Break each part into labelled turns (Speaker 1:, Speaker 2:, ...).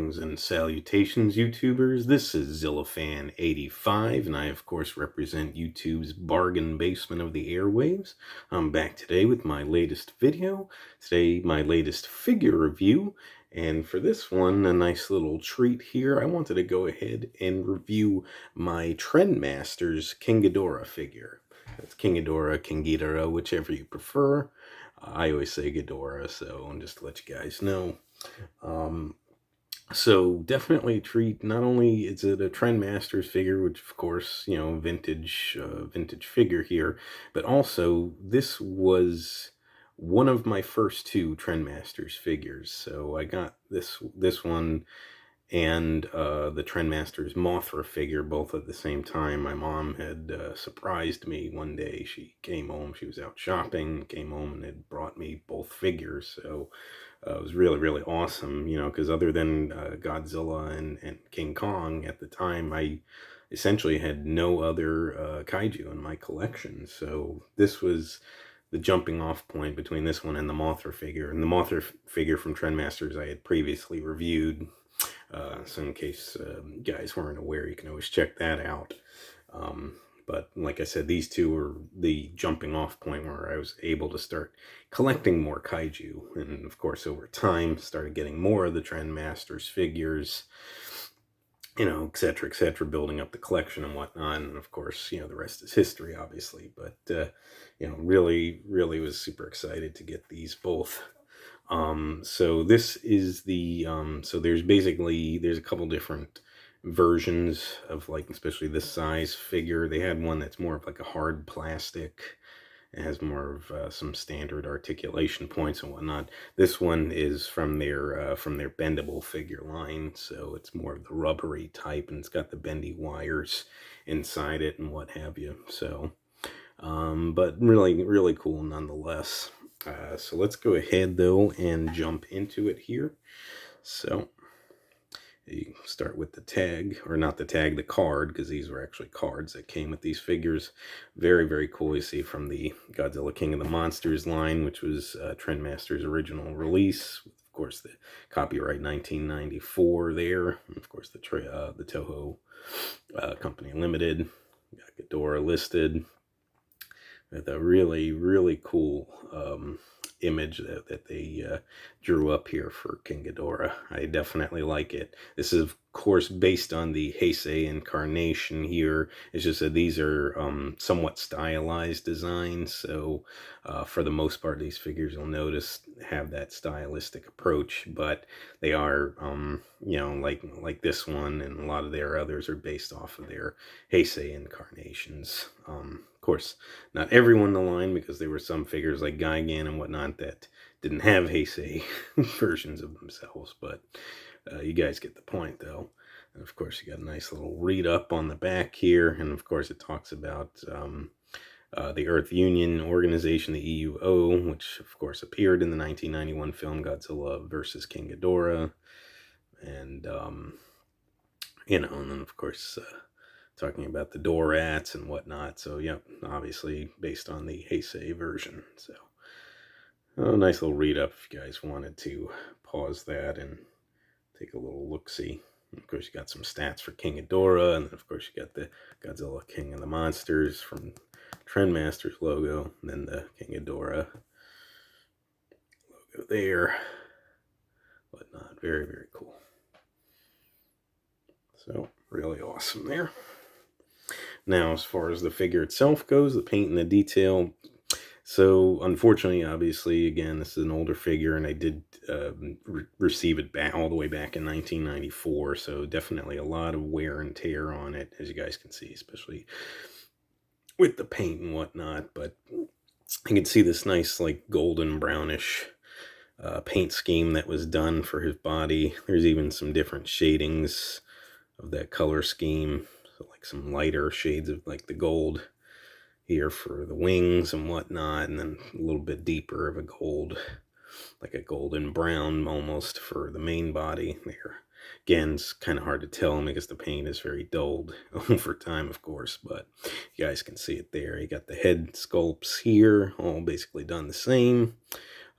Speaker 1: Greetings and salutations, YouTubers. This is ZillaFan85, and I, of course, represent YouTube's bargain basement of the airwaves. I'm back today with my latest video. Today, my latest figure review. And for this one, a nice little treat here. I wanted to go ahead and review my Trendmasters King Ghidorah figure. That's King Ghidorah, King Ghidorah, whichever you prefer. I always say Ghidorah, so just to let you guys know. So definitely a treat. Not only is it a Trendmasters figure, which of course, vintage figure here, but also this was one of my first two Trendmasters figures. So I got this one and the Trendmasters Mothra figure both at the same time. My mom had surprised me one day. She came home, she was out shopping, came home and had brought me both figures. So it was really, really awesome, because other than Godzilla and King Kong at the time, I essentially had no other kaiju in my collection. So this was the jumping off point between this one and the Mothra figure. And the Mothra figure from Trendmasters I had previously reviewed. So in case you guys weren't aware, you can always check that out. But like I said, these two were the jumping off point where I was able to start collecting more kaiju. And of course, over time, started getting more of the Trendmasters figures, et cetera, building up the collection and whatnot. And of course, the rest is history, obviously. But, really, really was super excited to get these both. So this is the, so there's a couple different versions of, like, especially this size figure. They had one that's more of like a hard plastic. It has more of some standard articulation points and whatnot. This one is from their bendable figure line, so it's more of the rubbery type, and it's got the bendy wires inside it and what have you. So, but really, really cool nonetheless. So let's go ahead though and jump into it here. So you start with the tag, or not the tag, the card, because these were actually cards that came with these figures. Very, very cool. You see from the Godzilla King of the Monsters line, which was Trendmasters' original release. Of course, the copyright 1994 there. And of course, the Toho Company Limited. Got Ghidorah listed with a really, really cool image that they drew up here for King Ghidorah. I definitely like it. This is, of course, based on the Heisei incarnation here. It's just that these are somewhat stylized designs. So for the most part, these figures, you'll notice, have that stylistic approach. But they are, like this one and a lot of their others are based off of their Heisei incarnations. Of course, not everyone in the line, because there were some figures like Gigan and whatnot that didn't have Heisei versions of themselves, but you guys get the point, though. And of course, you got a nice little read up on the back here, and of course, it talks about the Earth Union Organization, the EUO, which of course appeared in the 1991 film Godzilla vs. King Ghidorah, and and then of course. Talking about the Dorats and whatnot. So, yep, obviously based on the Heisei version. So, nice little read-up if you guys wanted to pause that and take a little look-see. Of course, you got some stats for King Ghidorah, and then, of course, you got the Godzilla King of the Monsters from Trendmasters logo, and then the King Ghidorah logo there. Whatnot. Very, very cool. So, really awesome there. Now, as far as the figure itself goes, the paint and the detail. So, unfortunately, obviously, again, this is an older figure, and I did receive it back all the way back in 1994. So, definitely a lot of wear and tear on it, as you guys can see, especially with the paint and whatnot. But you can see this nice, like, golden brownish paint scheme that was done for his body. There's even some different shadings of that color scheme. So like some lighter shades of like the gold here for the wings and whatnot, and then a little bit deeper of a gold, like a golden brown almost for the main body there. Again, it's kind of hard to tell because the paint is very dulled over time, of course, but you guys can see it there. You got the head sculpts here, all basically done the same.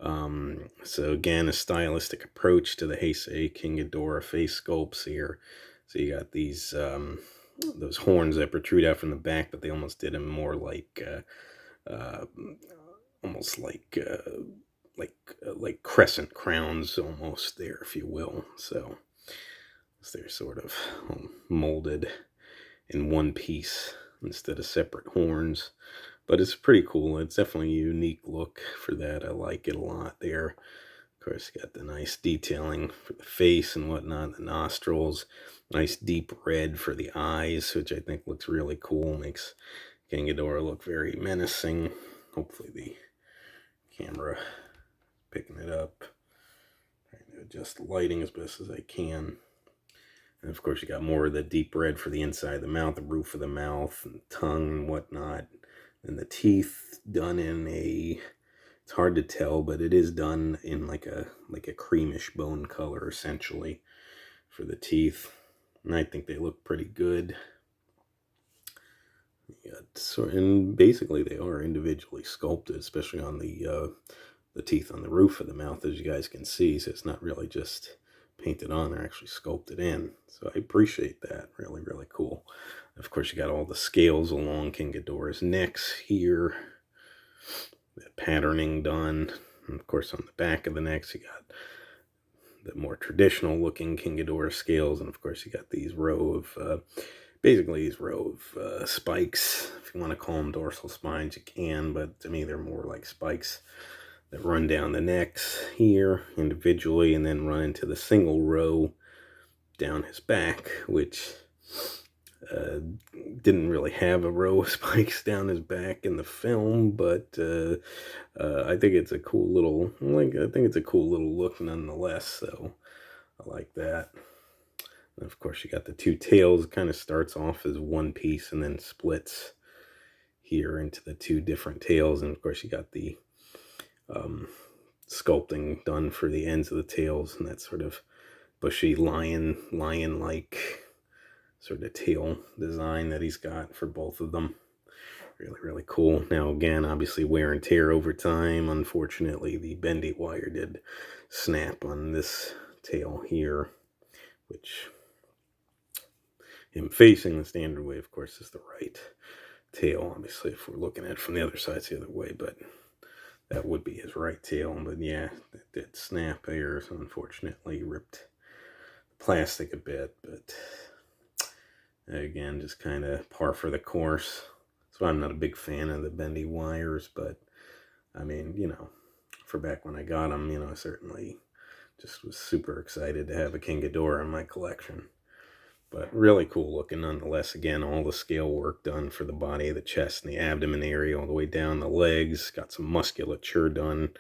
Speaker 1: So again, a stylistic approach to the Heisei King Ghidorah face sculpts here. So you got these those horns that protrude out from the back, but they almost did them more like almost like crescent crowns, almost there, if you will. So they're sort of molded in one piece instead of separate horns. But it's pretty cool. It's definitely a unique look for that. I like it a lot there. Of course, got the nice detailing for the face and whatnot, the nostrils. Nice deep red for the eyes, which I think looks really cool. Makes King Ghidorah look very menacing. Hopefully the camera picking it up. Trying to adjust the lighting as best as I can. And of course, you got more of the deep red for the inside of the mouth, the roof of the mouth, and tongue and whatnot. And the teeth done in a, it's hard to tell, but it is done in like a creamish bone color, essentially, for the teeth. And I think they look pretty good. And basically they are individually sculpted, especially on the teeth on the roof of the mouth, as you guys can see. So it's not really just painted on, they're actually sculpted in. So I appreciate that. Really, really cool. Of course, you got all the scales along King Ghidorah's necks here. The patterning done. And of course, on the back of the necks, you got the more traditional looking King Ghidorah scales. And of course, you got these row of, basically these row of spikes. If you want to call them dorsal spines, you can. But to me, they're more like spikes that run down the necks here individually and then run into the single row down his back, which didn't really have a row of spikes down his back in the film, but I think it's a cool little, look nonetheless. So I like that. And of course, you got the two tails. It kind of starts off as one piece and then splits here into the two different tails. And of course, you got the sculpting done for the ends of the tails, and that sort of bushy lion-like sort of tail design that he's got for both of them. Really, really cool. Now, again, obviously wear and tear over time. Unfortunately, the bendy wire did snap on this tail here, which him facing the standard way, of course, is the right tail. Obviously, if we're looking at it from the other side, it's the other way, but that would be his right tail. But yeah, it did snap there, so unfortunately ripped the plastic a bit. But again, just kind of par for the course. So I'm not a big fan of the bendy wires, but I mean, for back when I got them, I certainly just was super excited to have a King Ghidorah in my collection. But really cool looking nonetheless. Again, all the scale work done for the body, the chest, and the abdomen area, all the way down the legs. Got some musculature done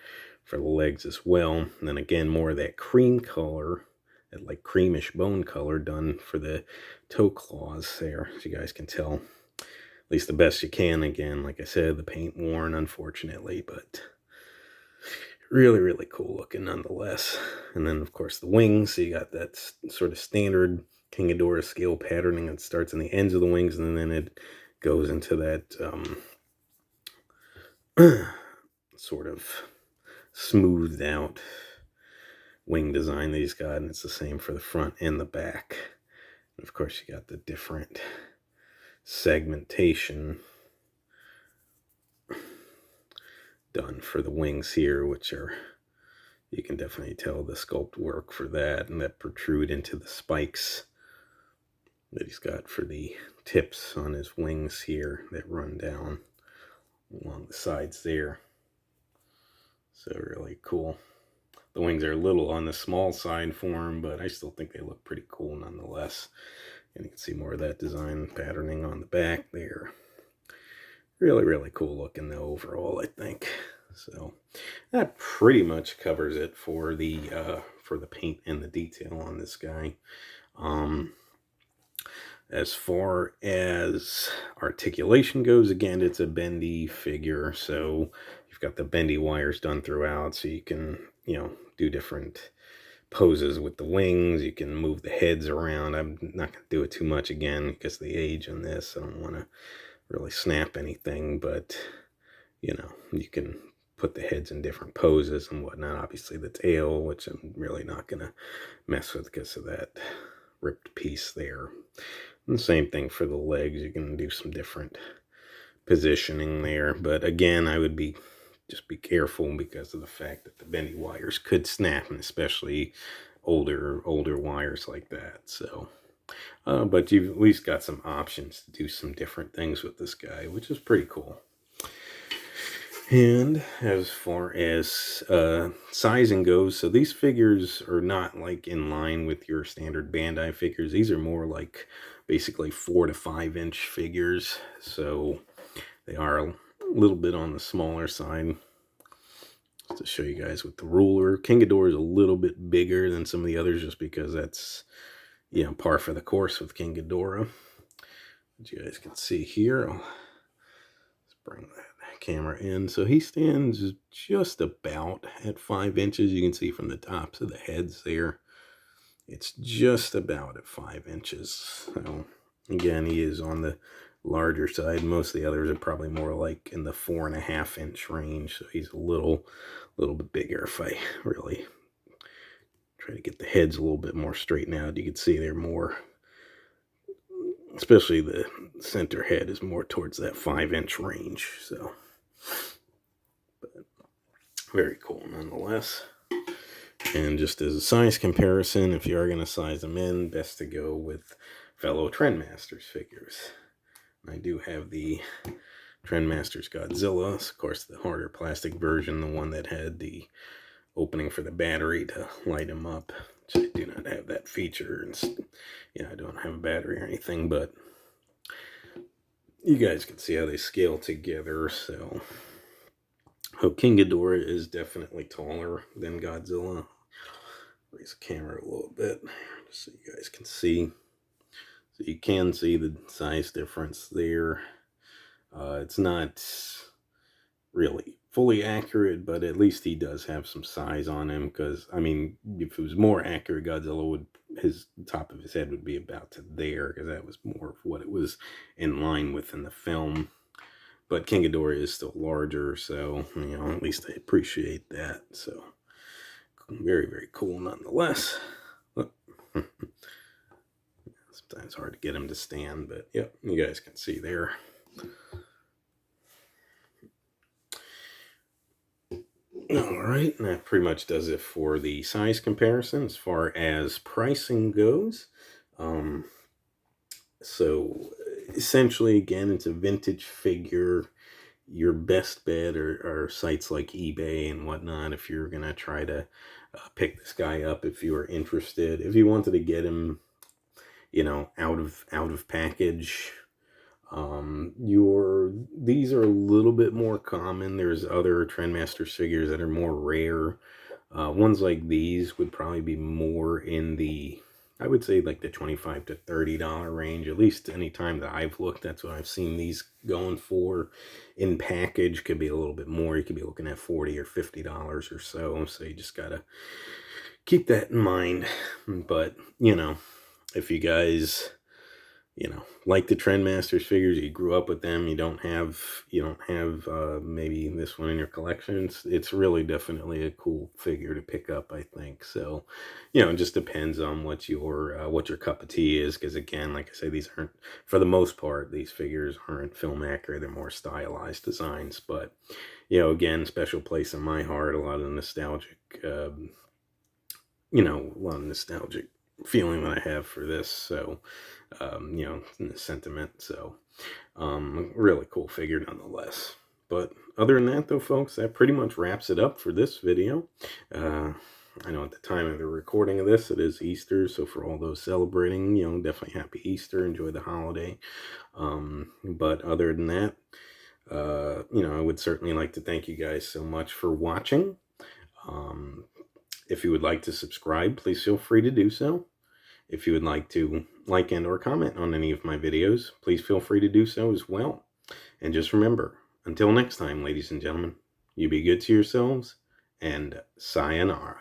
Speaker 1: for the legs as well. And then again, more of that cream color, that like creamish bone color done for the toe claws there, as you guys can tell. At least the best you can. Again, like I said, the paint worn, unfortunately, but really, really cool looking nonetheless. And then, of course, the wings. So you got that sort of standard King Ghidorah scale patterning that starts in the ends of the wings, and then it goes into that sort of smoothed out wing design that he's got, and it's the same for the front and the back. And of course, you got the different segmentation done for the wings here, which are, you can definitely tell the sculpt work for that, and that protrude into the spikes that he's got for the tips on his wings here that run down along the sides there. So really cool. The wings are a little on the small side for him, but I still think they look pretty cool nonetheless. And you can see more of that design patterning on the back there. Really, really cool looking though overall, I think. So that pretty much covers it for the paint and the detail on this guy. As far as articulation goes, again, it's a bendy figure, so you've got the bendy wires done throughout, so you can, do different poses with the wings. You can move the heads around. I'm not going to do it too much again because of the age on this. I don't want to really snap anything, but, you can put the heads in different poses and whatnot. Obviously the tail, which I'm really not going to mess with because of that ripped piece there. And the same thing for the legs. You can do some different positioning there. But again, I would just be careful because of the fact that the bendy wires could snap, and especially older wires like that. So, but you've at least got some options to do some different things with this guy, which is pretty cool. And as far as sizing goes, so these figures are not like in line with your standard Bandai figures. These are more like basically 4 to 5 inch figures. So they are a little bit on the smaller side. Just to show you guys with the ruler, King Ghidorah is a little bit bigger than some of the others just because that's, you know, par for the course with King Ghidorah. As you guys can see here, let's bring that camera in. So he stands just about at 5 inches. You can see from the tops of the heads there, it's just about at 5 inches. So again, he is on the larger side. Most of the others are probably more like in the 4.5 inch range. So he's a little bit bigger. If I really try to get the heads a little bit more straightened out, you can see they're more, especially the center head is more towards that 5 inch range. So, but very cool nonetheless. And just as a size comparison, if you are going to size them in, best to go with fellow Trendmasters figures. I do have the Trendmasters Godzilla, of course the harder plastic version, the one that had the opening for the battery to light him up. Which I do not have that feature, and yeah, I don't have a battery or anything, but you guys can see how they scale together. So, King Ghidorah is definitely taller than Godzilla. Raise the camera a little bit just so you guys can see. So you can see the size difference there. It's not really fully accurate, but at least he does have some size on him. Because I mean, if it was more accurate, Godzilla would, his top of his head would be about to there, because that was more of what it was in line with in the film. But King Ghidorah is still larger, so you know, at least I appreciate that. So very, very cool nonetheless. Sometimes hard to get him to stand, but yep, you guys can see there. Alright, and that pretty much does it for the size comparison as far as pricing goes. So essentially, again, it's a vintage figure. Your best bet are sites like eBay and whatnot if you're going to try to pick this guy up if you are interested. If you wanted to get him, you know, out of package, these are a little bit more common. There's other Trendmasters figures that are more rare. Ones like these would probably be more in the, I would say, like the $25 to $30 range. At least any time that I've looked, that's what I've seen these going for. In package could be a little bit more. You could be looking at $40 or $50 or so. So you just gotta keep that in mind. But you know, if you guys, you know, like the Trendmasters figures, you grew up with them, you don't have maybe this one in your collection, it's really definitely a cool figure to pick up, I think. So, you know, it just depends on what your cup of tea is, because again, like I say, these aren't, for the most part, these figures aren't film accurate, they're more stylized designs. But, you know, again, special place in my heart, a lot of nostalgic, feeling that I have for this. So, you know, sentiment. So, really cool figure nonetheless. But other than that, though, folks, that pretty much wraps it up for this video. I know at the time of the recording of this, it is Easter. So for all those celebrating, you know, definitely happy Easter. Enjoy the holiday. But other than that, you know, I would certainly like to thank you guys so much for watching. If you would like to subscribe, please feel free to do so. If you would like to like and or comment on any of my videos, please feel free to do so as well. And just remember, until next time, ladies and gentlemen, you be good to yourselves, and sayonara.